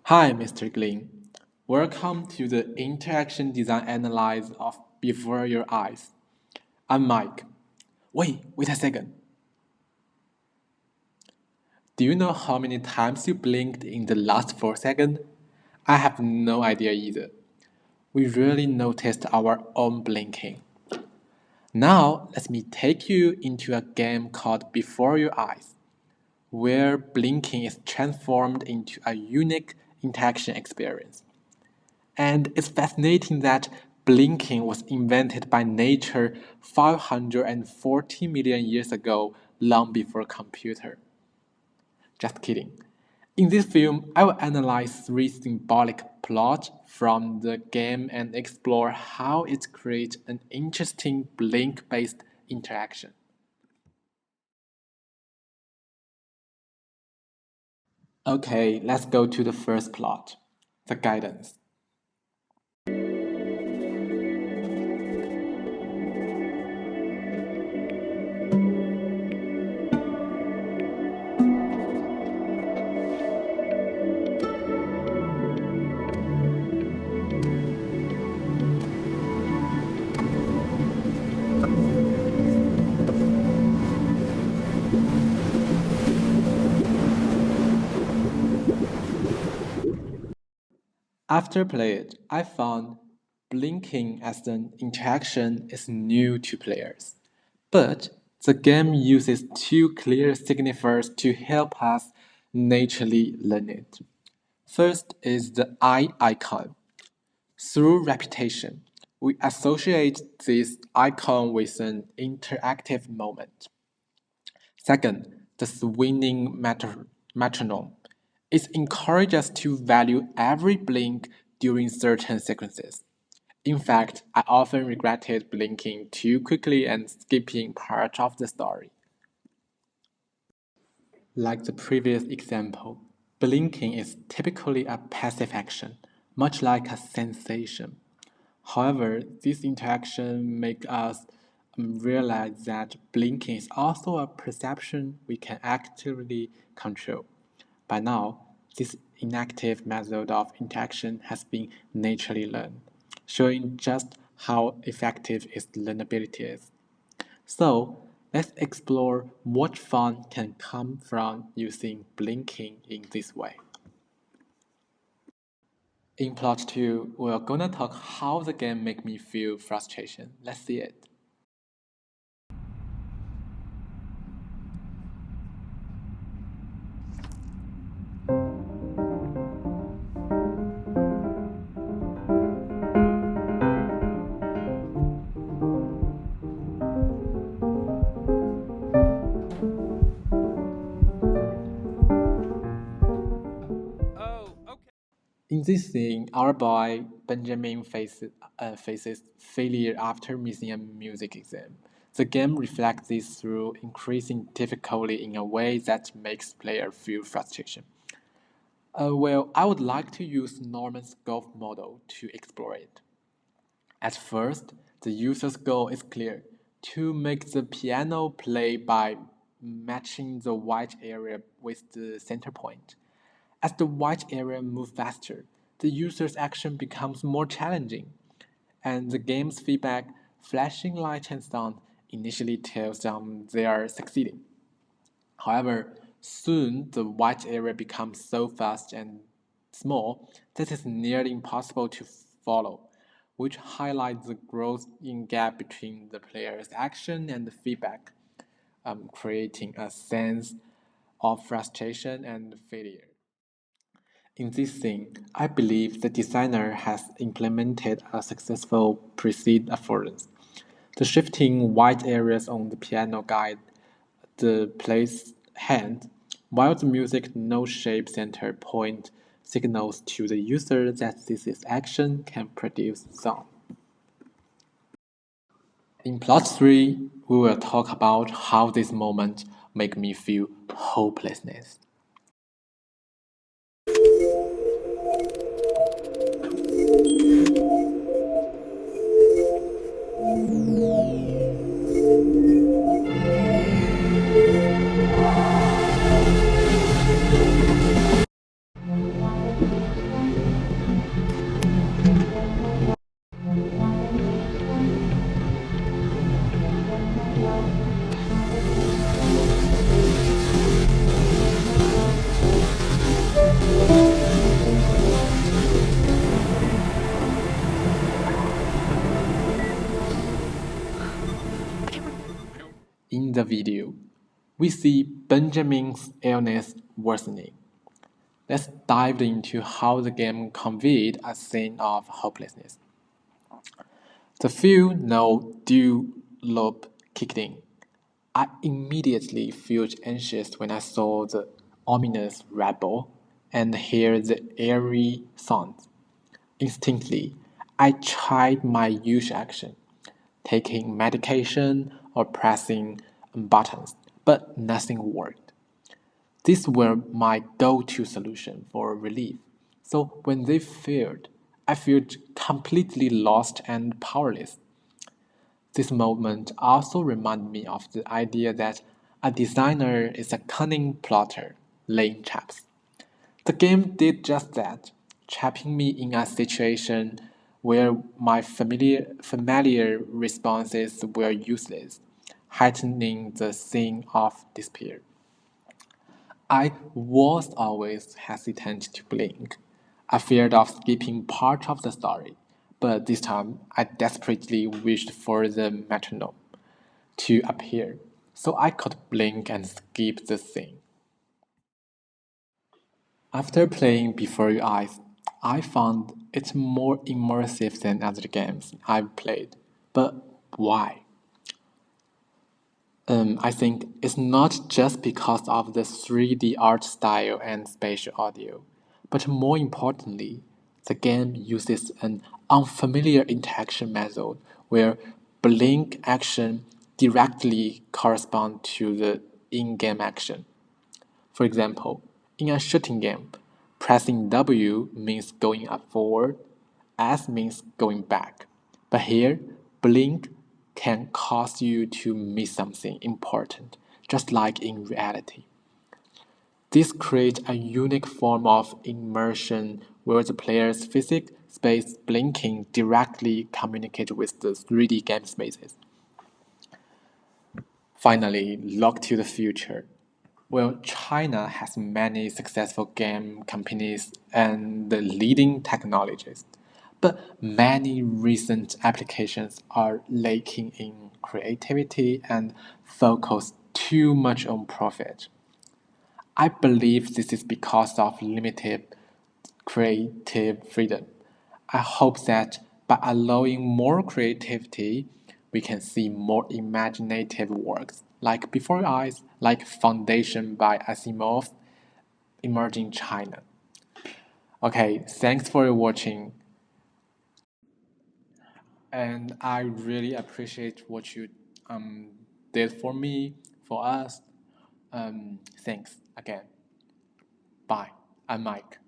Hi, Mr. Glenn. Welcome to the Interaction Design Analyze of Before Your Eyes. I'm Mike. Wait a second. Do you know how many times you blinked in the last 4 seconds? I have no idea either. We rarely noticed our own blinking. Now, let me take you into a game called Before Your Eyes, where blinking is transformed into a unique interaction experience. And it's fascinating that blinking was invented by nature 540 million years ago, long before computer. Just kidding. In this film, I will analyze three symbolic plots from the game and explore how it creates an interesting blink-based interaction. Okay, let's go to the first plot, the guidance. After playing, I found blinking as an interaction is new to players. But the game uses two clear signifiers to help us naturally learn it. First is the eye icon. Through repetition, we associate this icon with an interactive moment. Second, the swinging metronome. It encourages us to value every blink during certain sequences. In fact, I often regretted blinking too quickly and skipping part of the story. Like the previous example, blinking is typically a passive action, much like a sensation. However, this interaction makes us realize that blinking is also a perception we can actively control. By now, this inactive method of interaction has been naturally learned, showing just how effective its learnability is. So, let's explore what fun can come from using blinking in this way. In plot 2, we're gonna talk how the game make me feel frustration. Let's see it. In this scene, our boy Benjamin faces failure after missing a music exam. The game reflects this through increasing difficulty in a way that makes player feel frustration. I would like to use Norman's golf model to explore it. At first, the user's goal is clear: to make the piano play by matching the white area with the center point. As the white area moves faster, the user's action becomes more challenging, and the game's feedback, flashing light and sound, initially tells them they are succeeding. However, soon the white area becomes so fast and small that it's nearly impossible to follow, which highlights the growth in gap between the player's action and the feedback, creating a sense of frustration and failure. In this scene, I believe the designer has implemented a successful precede affordances. The shifting white areas on the piano guide the player's hand, while the music no shape center point signals to the user that this action can produce sound. In plot 3, we will talk about how this moment make me feel hopelessness. the video, we see Benjamin's illness worsening. Let's dive into how the game conveyed a scene of hopelessness. The feel no do loop kicked in. I immediately felt anxious when I saw the ominous rabble and heard the eerie sounds. Instantly, I tried my usual action, taking medication or pressing buttons, but nothing worked. These were my go-to solution for relief. So when they failed, I felt completely lost and powerless. This moment also reminded me of the idea that a designer is a cunning plotter, laying traps. The game did just that, trapping me in a situation where my familiar responses were useless, heightening the scene of despair. I was always hesitant to blink, afraid of skipping part of the story, but this time I desperately wished for the metronome to appear so I could blink and skip the scene. After playing Before Your Eyes, I found it more immersive than other games I've played. But why? I think it's not just because of the 3D art style and spatial audio, but more importantly, the game uses an unfamiliar interaction method where blink action directly corresponds to the in-game action. For example, in a shooting game, pressing W means going up forward, S means going back. But here, blink can cause you to miss something important, just like in reality. This creates a unique form of immersion where the player's physics space blinking directly communicates with the 3D game spaces. Finally, look to the future. Well, China has many successful game companies and the leading technologies, but many recent applications are lacking in creativity and focus too much on profit. I believe this is because of limited creative freedom. I hope that by allowing more creativity, we can see more imaginative works like Before Your Eyes, like Foundation by Asimov, emerging China. Okay, thanks for watching, and I really appreciate what you did for me, for us. Thanks again. Bye. I'm Mike.